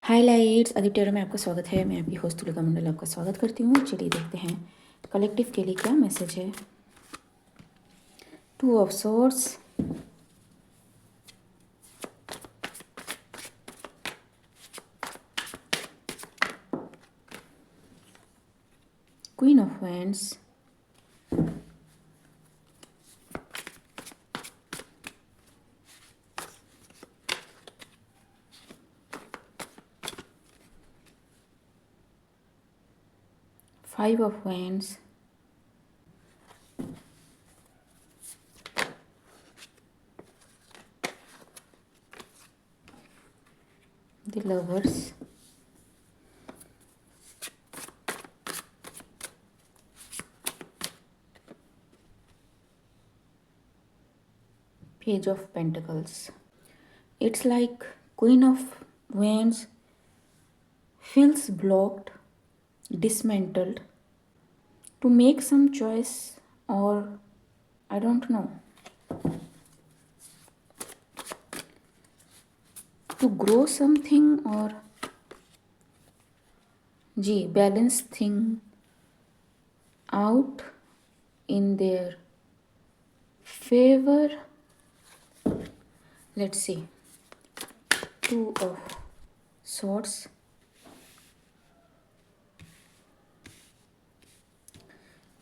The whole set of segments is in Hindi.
हाय लाइट्स, आदित्य में आपका स्वागत है। मैं आपकी होस्ट तुलिका मंडल आपका स्वागत करती हूँ। चलिए देखते हैं कलेक्टिव के लिए क्या मैसेज है। 2 of swords, queen of wands, five of wands, the lovers, page of pentacles. It's like queen of wands feels blocked, dismantled to make some choice, or I don't know, to grow something, or जी balance thing out in their favor. Let's see. 2 of swords,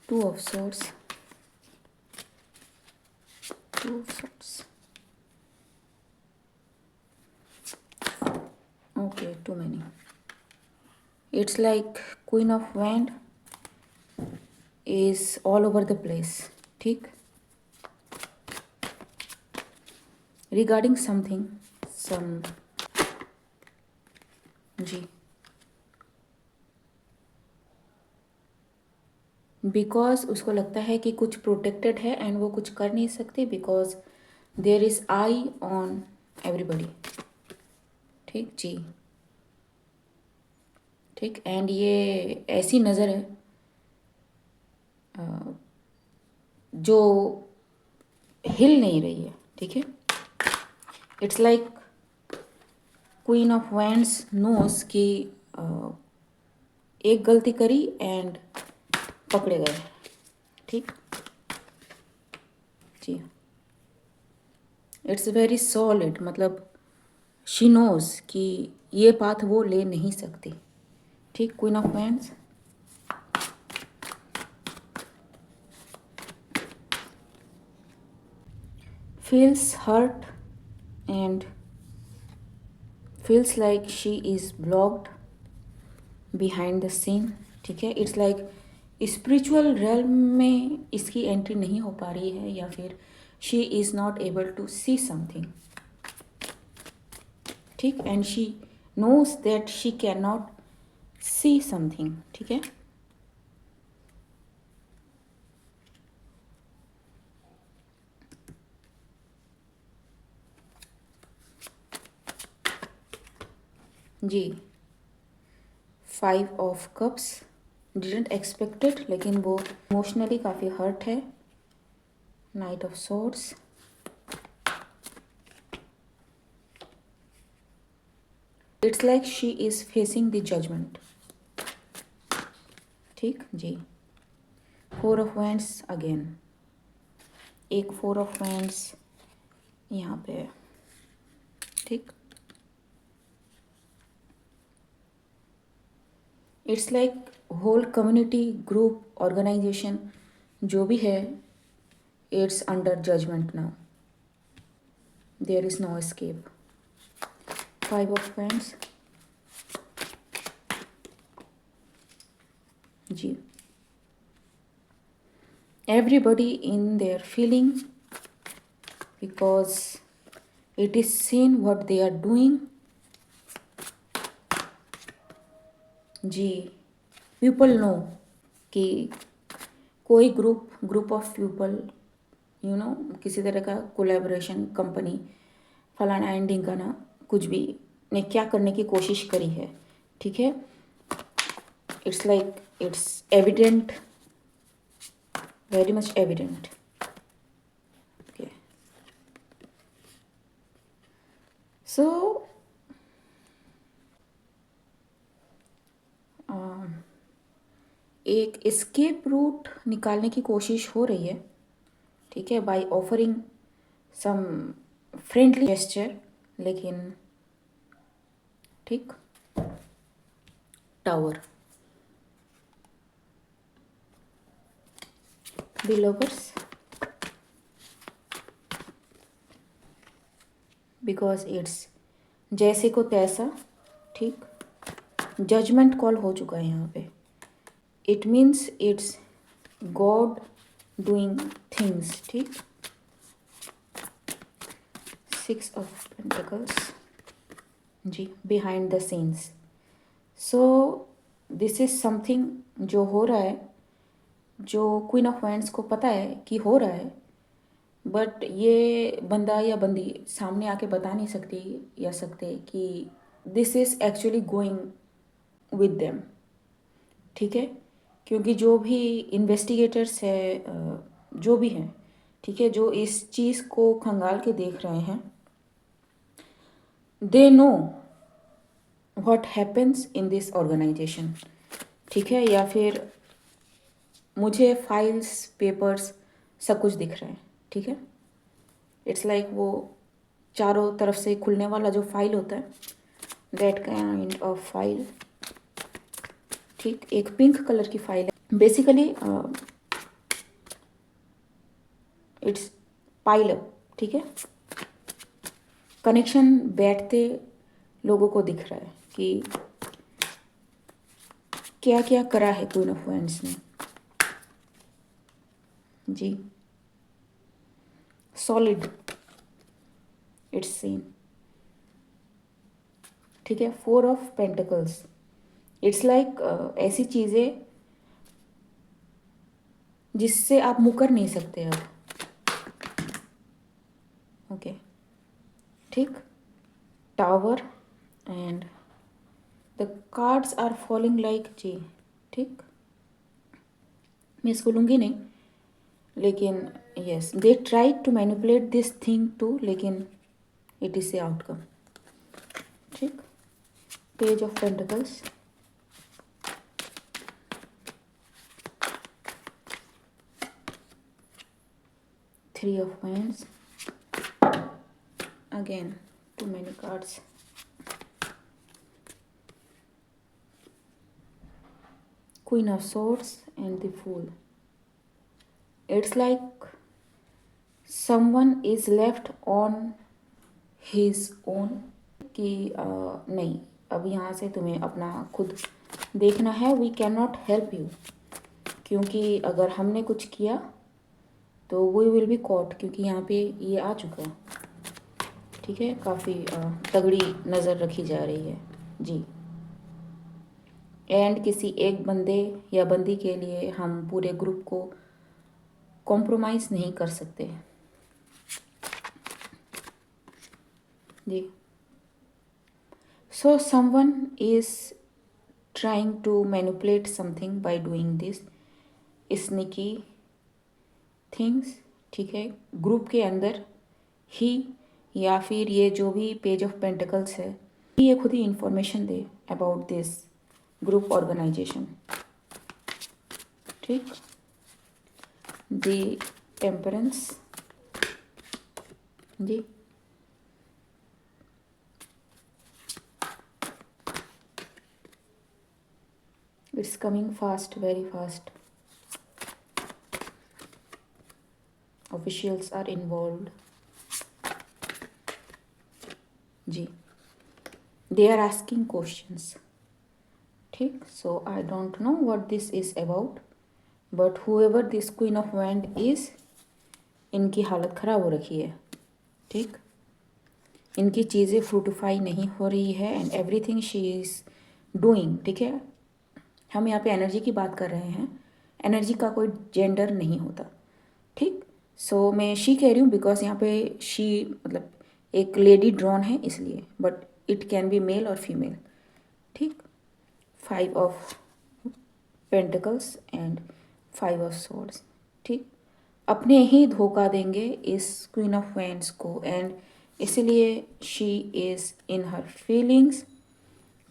2 of swords, 2 of swords. Okay, too many. It's like queen of wand is all over the place. ठीक, regarding something, some जी, बिकॉज उसको लगता है कि कुछ प्रोटेक्टेड है एंड वो कुछ कर नहीं सकते because there is eye on everybody. ठीक जी, ठीक। एंड ये ऐसी नज़र है जो हिल नहीं रही है। ठीक है, it's like queen of wands knows कि एक गलती करी एंड पकड़े गए। ठीक जी, इट्स वेरी सॉलिड, मतलब शी नोज कि ये पाथ वो ले नहीं सकती। ठीक, queen of wands feels hurt and feels like she is blocked behind the scene। ठीक है, इट्स लाइक स्पिरिचुअल realm में इसकी एंट्री नहीं हो पा रही है, या फिर she is not able to see something. ठीक, and she knows that she can not see something. ठीक है, जी। 5 ऑफ कप्स, डिडंट एक्सपेक्टेड, लेकिन वो इमोशनली काफ़ी हर्ट है। Knight of swords, it's like she is facing the judgement. ठीक जी, 4 ऑफ वैंड्स अगेन, एक 4 ऑफ वैंड्स यहाँ पे है। ठीक, it's like whole community, group, organisation जो भी है, it's under judgement now, there is no escape. 5 of wands जी, everybody in their feeling because it is seen what they are doing। जी, पीपल नो कि कोई group of people, you know, किसी तरह का कोलैबोरेशन, कंपनी फलाना एंड ढिंकाना कुछ भी ने क्या करने की कोशिश करी है। ठीक है, it's like it's evident, very much evident। Okay, so एक एस्केप रूट निकालने की कोशिश हो रही है, ठीक है, by offering some friendly gesture, लेकिन ठीक। टावर बिलोवर्स बिकॉज इट्स जैसे को तैसा, ठीक। जजमेंट कॉल हो चुका है यहाँ पे। It means it's God doing things, ठीक। 6 ऑफ पेंटिकल्स जी, behind the scenes. So this is something जो हो रहा है, जो क्वीन ऑफ वांड्स को पता है कि हो रहा है, बट ये बंदा या बंदी सामने आके बता नहीं सकती या सकते कि this is actually going with them, ठीक है। क्योंकि जो भी इन्वेस्टिगेटर्स है, जो भी हैं, ठीक है, जो इस चीज़ को खंगाल के देख रहे हैं, they know what happens in this organisation, ठीक है। या फिर मुझे फाइल्स पेपर्स सब कुछ दिख रहे हैं, ठीक है। इट्स लाइक वो चारों तरफ से खुलने वाला जो फाइल होता है, दैट काइंड ऑफ फाइल, ठीक। एक पिंक कलर की फाइल है बेसिकली, इट्स पाइल अप, ठीक है। कनेक्शन बैठते लोगों को दिख रहा है कि क्या क्या करा है क्वीन ऑफ वांड्स ने जी। सॉलिड इट्स सीन, ठीक है। 4 ऑफ पेंटिकल्स, इट्स लाइक ऐसी चीज़ें जिससे आप मुकर नहीं सकते अब, ओके, ठीक। Tower and the cards are falling like जी, ठीक। मैं इसको लूँगी नहीं, लेकिन yes, they try to manipulate this thing to, लेकिन इट इज़ द आउटकम, ठीक। Page of pentacles, three of wands, again too many cards, queen of swords and the fool. It's like someone is left on his own कि नहीं, अब यहाँ से तुम्हें अपना खुद देखना है, we can not help you, क्योंकि अगर हमने कुछ किया तो वी विल बी कॉट, क्योंकि यहाँ पे ये आ चुका है, ठीक है। काफ़ी तगड़ी नज़र रखी जा रही है जी। एंड किसी एक बंदे या बंदी के लिए हम पूरे ग्रुप को कॉम्प्रोमाइज़ नहीं कर सकते जी। So someone is trying to manipulate something by doing this sneaky things, ठीक है। ग्रुप के अंदर ही, या फिर ये जो भी पेज ऑफ पेंटिकल्स है, ये खुद ही इंफॉर्मेशन दे अबाउट दिस ग्रुप ऑर्गेनाइजेशन, ठीक। दी टेम्परेंस जी, it's coming fast, very fast, officials are involved जी, दे आर आस्किंग क्वेश्चंस, ठीक। So I don't know what this is about, but however this queen of wand is, इनकी हालत ख़राब हो रखी है, ठीक। इनकी चीज़ें फ्रूटिफाई नहीं हो रही है, and everything she is doing, ठीक है। हम यहाँ पे एनर्जी की बात कर रहे हैं, एनर्जी का कोई जेंडर नहीं होता, ठीक। सो मैं शी कह रही हूँ बिकॉज यहाँ पे शी मतलब एक लेडी ड्रॉन है इसलिए, but it can be male और फीमेल, ठीक। 5 of pentacles and 5 of swords, ठीक। अपने ही धोखा देंगे इस क्वीन ऑफ वैंड्स को, एंड इसलिए she is in her feelings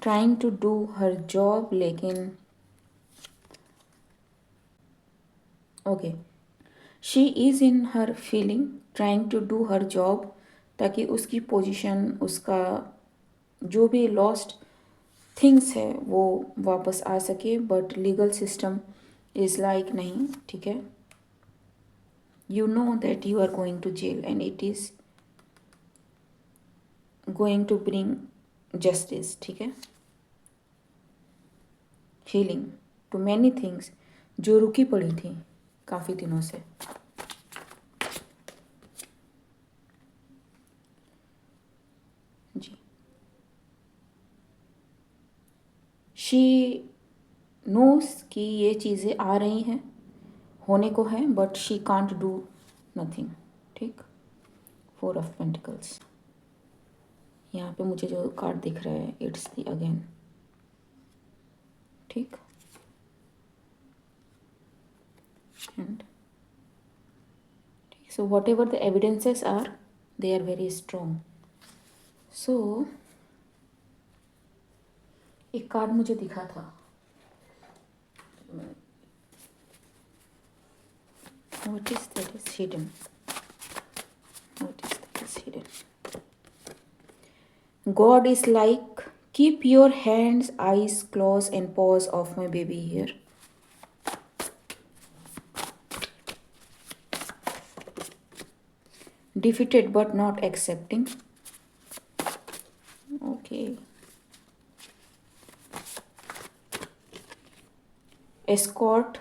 trying to do her job, लेकिन okay, she is in her feeling trying to do her job, ताकि उसकी पोजीशन, उसका जो भी लॉस्ट थिंग्स है वो वापस आ सके, but legal system is like नहीं, ठीक है, you know that you are going to jail and it is going to bring justice, ठीक है, हीलिंग टू मैनी थिंग्स जो रुकी पड़ी थी काफ़ी दिनों से। जी, शी नोस कि ये चीज़ें आ रही हैं, होने को हैं, but she can't do nothing, ठीक। 4 ऑफ पेंटिकल्स, यहाँ पे मुझे जो कार्ड दिख रहा है इट्स द अगेन, ठीक, and so whatever the evidences are, they are very strong. So एक कार्ड मुझे दिखा था, what is that is hidden, what is that is hidden, God is like, keep your hands, eyes closed and paws of my baby here. Defeated but not accepting. Okay. Escort,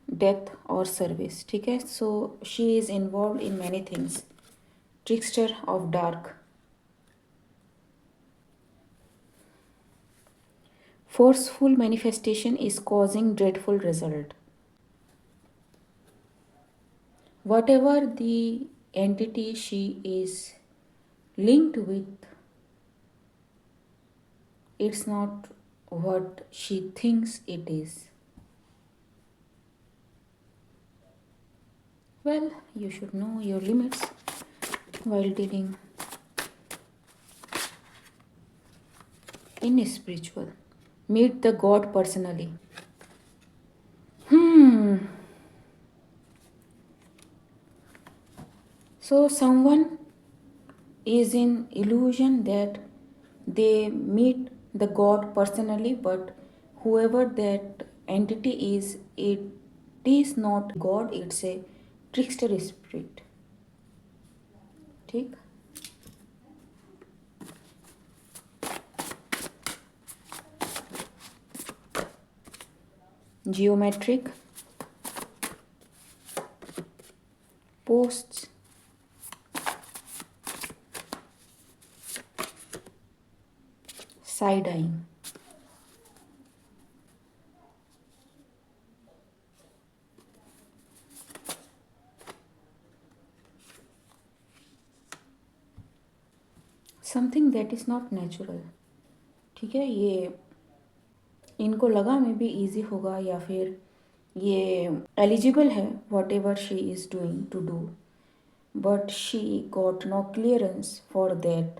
death और service, ठीक है। So she is involved in many things. Trickster of dark. Forceful manifestation is causing dreadful result. Whatever the entity she is linked with, it's not what she thinks it is. Well, you should know your limits while dealing in spiritual. Meet the God personally. So someone is in illusion that they meet the God personally, but whoever that entity is, it is not God, it's a trickster spirit, ठीक। Geometric posts, side eyeing, something that is not natural, ठीक है। ये इनको लगा मे बी ईजी होगा या फिर ये एलिजिबल है whatever she is doing to do, but she got no clearance for that,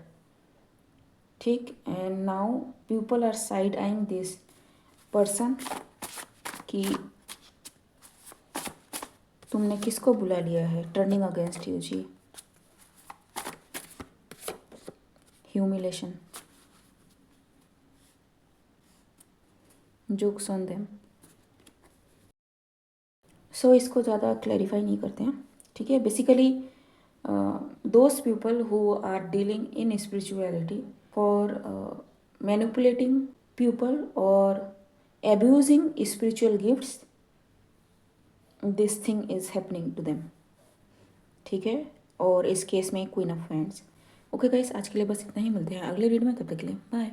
ठीक। And now people are side eyeing this person कि तुमने किसको बुला लिया है, टर्निंग अगेंस्ट यू जी, humiliation, jokes on them. So इसको ज़्यादा क्लैरिफाई नहीं करते हैं, ठीक है। Basically those people who are dealing in spirituality for manipulating people और abusing spiritual gifts, this thing is happening to them, ठीक है। और इस केस में queen of wands. Okay guys, आज के लिए बस इतना ही, मिलते हैं अगले वीडियो में, तब तक के लिए बाय।